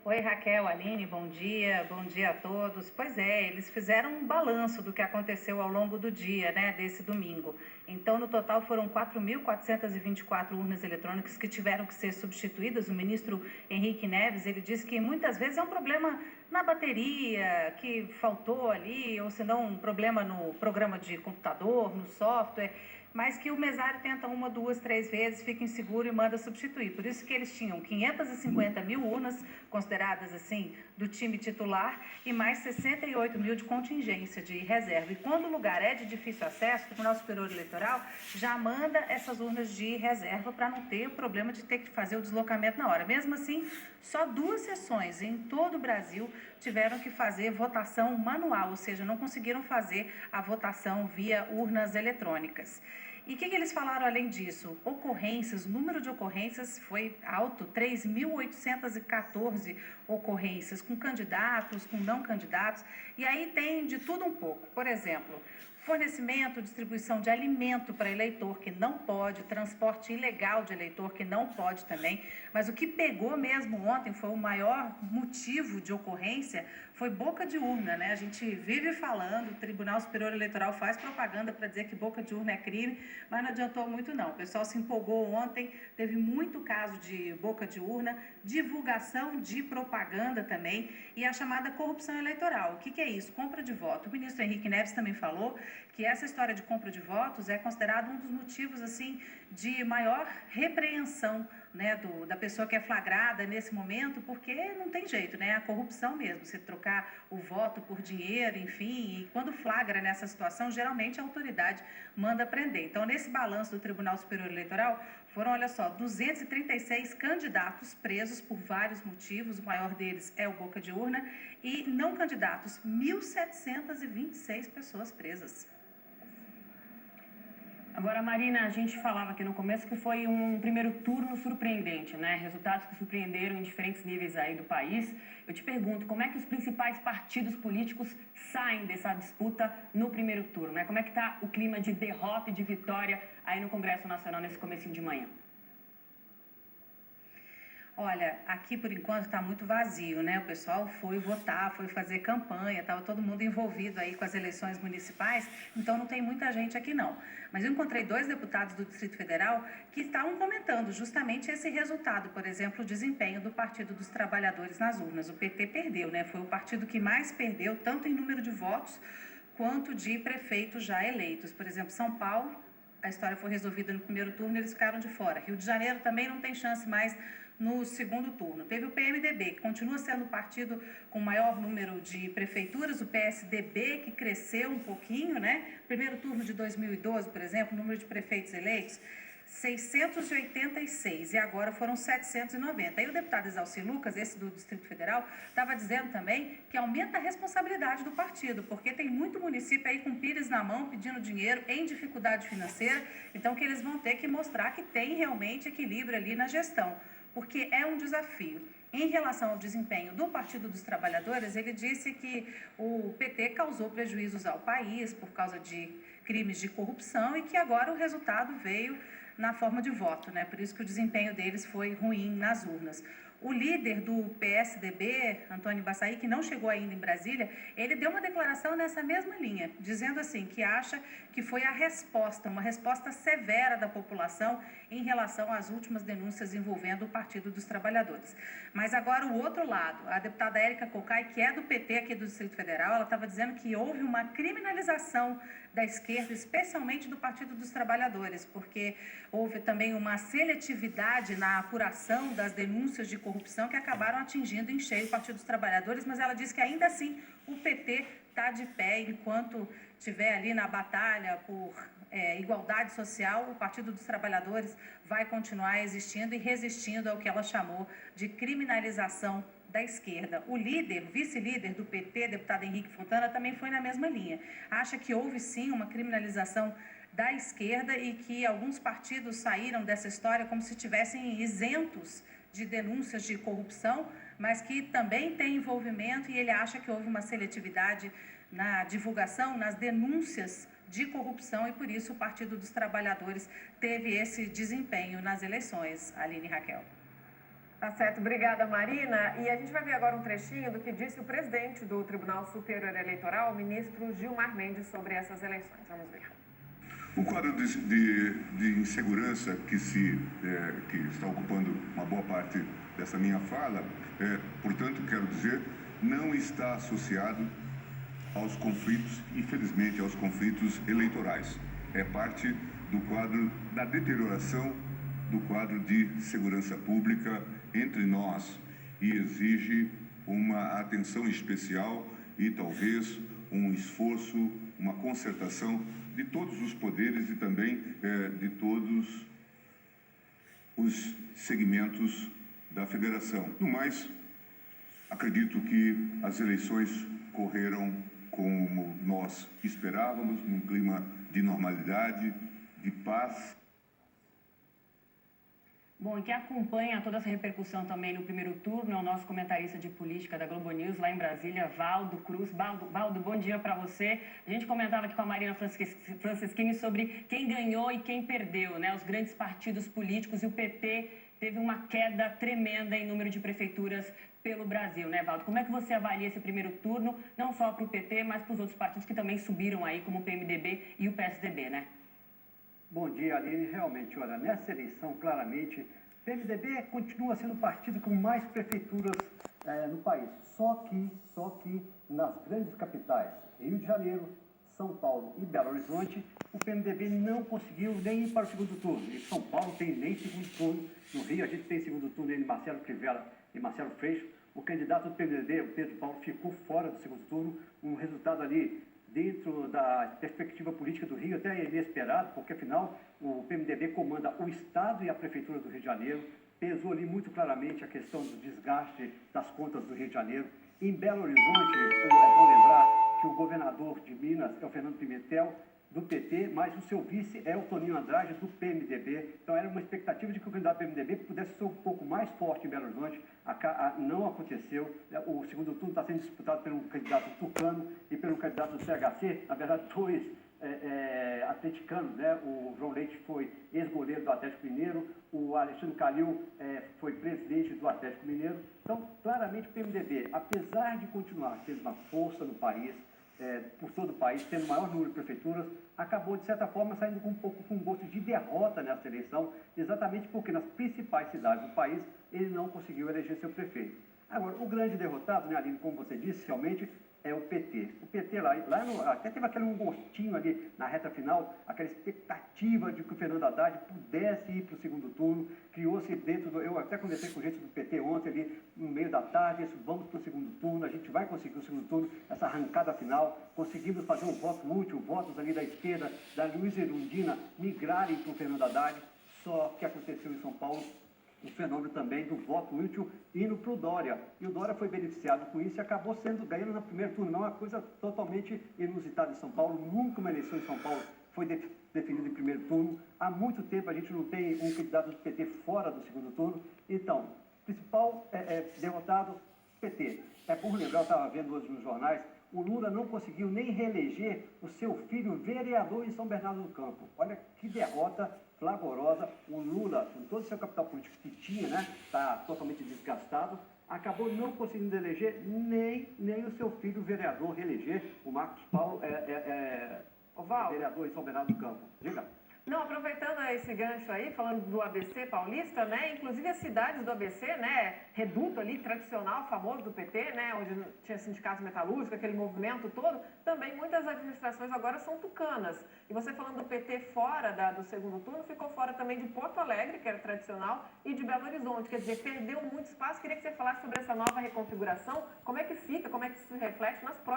Oi, Raquel, Aline, bom dia a todos. Pois é, eles fizeram um balanço do que aconteceu ao longo do dia, né, desse domingo. Então, no total, foram 4.424 urnas eletrônicas que tiveram que ser substituídas. O ministro Henrique Neves, ele disse que muitas vezes é um problema na bateria, que faltou ali, ou se não, um problema no programa de computador, no software, mas que o mesário tenta uma, duas, três vezes, fica inseguro e manda substituir. Por isso que eles tinham 550 mil urnas, consideradas assim, do time titular, e mais 68 mil de contingência, de reserva. E quando o lugar é de difícil acesso, o Tribunal Superior Eleitoral já manda essas urnas de reserva para não ter o problema de ter que fazer o deslocamento na hora. Mesmo assim, só 2 sessões em todo o Brasil tiveram que fazer votação manual, ou seja, não conseguiram fazer a votação via urnas eletrônicas. E o que eles falaram além disso? Ocorrências, o número de ocorrências foi alto, 3.814 ocorrências, com candidatos, com não candidatos, e aí tem de tudo um pouco. Por exemplo, fornecimento, distribuição de alimento para eleitor que não pode, transporte ilegal de eleitor que não pode também, mas o que pegou mesmo ontem foi o maior motivo de ocorrência, foi boca de urna, né? A gente vive falando, o Tribunal Superior Eleitoral faz propaganda para dizer que boca de urna é crime, mas não adiantou muito não. O pessoal se empolgou ontem, teve muito caso de boca de urna, divulgação de propaganda também e a chamada corrupção eleitoral. O que é isso? Compra de voto. O ministro Henrique Neves também falou que essa história de compra de votos é considerado um dos motivos assim de maior repreensão, né, da pessoa que é flagrada nesse momento, porque não tem jeito, né, a corrupção mesmo, você trocar o voto por dinheiro, enfim, e quando flagra nessa situação, geralmente a autoridade manda prender. Então, nesse balanço do Tribunal Superior Eleitoral, foram, olha só, 236 candidatos presos por vários motivos, o maior deles é o boca de urna, e não candidatos, 1.726 pessoas presas. Agora, Marina, a gente falava aqui no começo que foi um primeiro turno surpreendente, né? Resultados que surpreenderam em diferentes níveis aí do país. Eu te pergunto, como é que os principais partidos políticos saem dessa disputa no primeiro turno, né? Como é que está o clima de derrota e de vitória aí no Congresso Nacional nesse comecinho de manhã? Olha, aqui por enquanto está muito vazio, né? O pessoal foi votar, foi fazer campanha, estava todo mundo envolvido aí com as eleições municipais, então não tem muita gente aqui não. Mas eu encontrei 2 deputados do Distrito Federal que estavam comentando justamente esse resultado, por exemplo, o desempenho do Partido dos Trabalhadores nas urnas. O PT perdeu, né? Foi o partido que mais perdeu, tanto em número de votos quanto de prefeitos já eleitos. Por exemplo, São Paulo, a história foi resolvida no primeiro turno, eles ficaram de fora. Rio de Janeiro também não tem chance mais no segundo turno. Teve o PMDB, que continua sendo o partido com maior número de prefeituras, o PSDB, que cresceu um pouquinho, né? Primeiro turno de 2012, por exemplo, o número de prefeitos eleitos, 686, e agora foram 790. Aí o deputado Exalci Lucas, esse do Distrito Federal, estava dizendo também que aumenta a responsabilidade do partido, porque tem muito município aí com pires na mão, pedindo dinheiro, em dificuldade financeira, então que eles vão ter que mostrar que tem realmente equilíbrio ali na gestão, porque é um desafio. Em relação ao desempenho do Partido dos Trabalhadores, ele disse que o PT causou prejuízos ao país por causa de crimes de corrupção e que agora o resultado veio na forma de voto, né? Por isso que o desempenho deles foi ruim nas urnas. O líder do PSDB, Antônio Baçaí, que não chegou ainda em Brasília, ele deu uma declaração nessa mesma linha, dizendo assim, que acha que foi a resposta, uma resposta severa da população em relação às últimas denúncias envolvendo o Partido dos Trabalhadores. Mas agora o outro lado, a deputada Érica Cocai, que é do PT aqui do Distrito Federal, ela estava dizendo que houve uma criminalização da esquerda, especialmente do Partido dos Trabalhadores, porque houve também uma seletividade na apuração das denúncias de corrupção que acabaram atingindo em cheio o Partido dos Trabalhadores, mas ela diz que ainda assim o PT está de pé enquanto estiver ali na batalha por igualdade social, o Partido dos Trabalhadores vai continuar existindo e resistindo ao que ela chamou de criminalização da esquerda. O líder, vice-líder do PT, deputado Henrique Fontana, também foi na mesma linha. Acha que houve sim uma criminalização da esquerda e que alguns partidos saíram dessa história como se estivessem isentos de denúncias de corrupção, mas que também tem envolvimento, e ele acha que houve uma seletividade na divulgação, nas denúncias de corrupção, e por isso o Partido dos Trabalhadores teve esse desempenho nas eleições. Aline e Raquel. Tá certo, obrigada, Marina. E a gente vai ver agora um trechinho do que disse o presidente do Tribunal Superior Eleitoral, o ministro Gilmar Mendes, sobre essas eleições. Vamos ver. O quadro de insegurança que está ocupando uma boa parte dessa minha fala, portanto, quero dizer, não está associado aos conflitos, infelizmente, aos conflitos eleitorais. É parte do quadro da deterioração do quadro de segurança pública entre nós e exige uma atenção especial e talvez um esforço, uma concertação de todos os poderes e também de todos os segmentos da federação. No mais, acredito que as eleições correram como nós esperávamos, num clima de normalidade, de paz. Bom, e quem acompanha toda essa repercussão também no primeiro turno é o nosso comentarista de política da Globo News, lá em Brasília, Valdo Cruz. Valdo, bom dia para você. A gente comentava aqui com a Marina Franceschini sobre quem ganhou e quem perdeu, né? Os grandes partidos políticos, e o PT teve uma queda tremenda em número de prefeituras pelo Brasil, né, Valdo? Como é que você avalia esse primeiro turno, não só para o PT, mas para os outros partidos que também subiram aí, como o PMDB e o PSDB, né? Bom dia, Aline. Realmente, olha, nessa eleição, claramente, o PMDB continua sendo o partido com mais prefeituras no país. Só que nas grandes capitais, Rio de Janeiro, São Paulo e Belo Horizonte, o PMDB não conseguiu nem ir para o segundo turno. Em São Paulo tem nem segundo turno. No Rio a gente tem segundo turno entre Marcelo Crivella e Marcelo Freixo. O candidato do PMDB, o Pedro Paulo, ficou fora do segundo turno. Um resultado ali dentro da perspectiva política do Rio, até inesperado, porque afinal o PMDB comanda o Estado e a Prefeitura do Rio de Janeiro, pesou ali muito claramente a questão do desgaste das contas do Rio de Janeiro. Em Belo Horizonte, é bom lembrar que o governador de Minas é o Fernando Pimentel, do PT, mas o seu vice é o Toninho Andrade, do PMDB. Então era uma expectativa de que o candidato do PMDB pudesse ser um pouco mais forte em Belo Horizonte. Não aconteceu. O segundo turno está sendo disputado pelo candidato tucano e pelo candidato do CHC, na verdade, dois atleticanos, né? O João Leite foi ex-goleiro do Atlético Mineiro, o Alexandre Calil foi presidente do Atlético Mineiro. Então, claramente, o PMDB, apesar de continuar tendo uma força no país, por todo o país, tendo o maior número de prefeituras, acabou, de certa forma, saindo com um pouco com gosto de derrota nessa eleição, exatamente porque nas principais cidades do país ele não conseguiu eleger seu prefeito. Agora, o grande derrotado, né, Aline, como você disse, realmente, é o PT. O PT até teve aquele gostinho ali na reta final, aquela expectativa de que o Fernando Haddad pudesse ir para o segundo turno, criou-se eu até conversei com gente do PT ontem ali, no meio da tarde, disse, vamos para o segundo turno, a gente vai conseguir o segundo turno, essa arrancada final, conseguimos fazer um voto útil, votos ali da esquerda, da Luiza Erundina, migrarem para o Fernando Haddad, só que aconteceu em São Paulo, o fenômeno também do voto útil indo para o Dória. E o Dória foi beneficiado com isso e acabou ganhando no primeiro turno. Não é uma coisa totalmente inusitada em São Paulo. Nunca uma eleição em São Paulo foi definida em primeiro turno. Há muito tempo a gente não tem um candidato do PT fora do segundo turno. Então, principal derrotado, PT. É por lembrar, eu estava vendo hoje nos jornais, o Lula não conseguiu nem reeleger o seu filho vereador em São Bernardo do Campo. Olha que derrota flagrosa. O Lula, com todo o seu capital político que tinha, né, está totalmente desgastado, acabou não conseguindo eleger nem o seu filho vereador reeleger. O Marcos Paulo vereador em São Bernardo do Campo. Diga. Não, aproveitando esse gancho aí, falando do ABC paulista, né? Inclusive as cidades do ABC, né? Reduto ali, tradicional, famoso do PT, né? Onde tinha sindicato metalúrgico, aquele movimento todo. Também muitas administrações agora são tucanas. E você falando do PT fora do segundo turno, ficou fora também de Porto Alegre, que era tradicional, e de Belo Horizonte. Quer dizer, perdeu muito espaço. Queria que você falasse sobre essa nova reconfiguração. Como é que fica, como é que isso se reflete nas próximas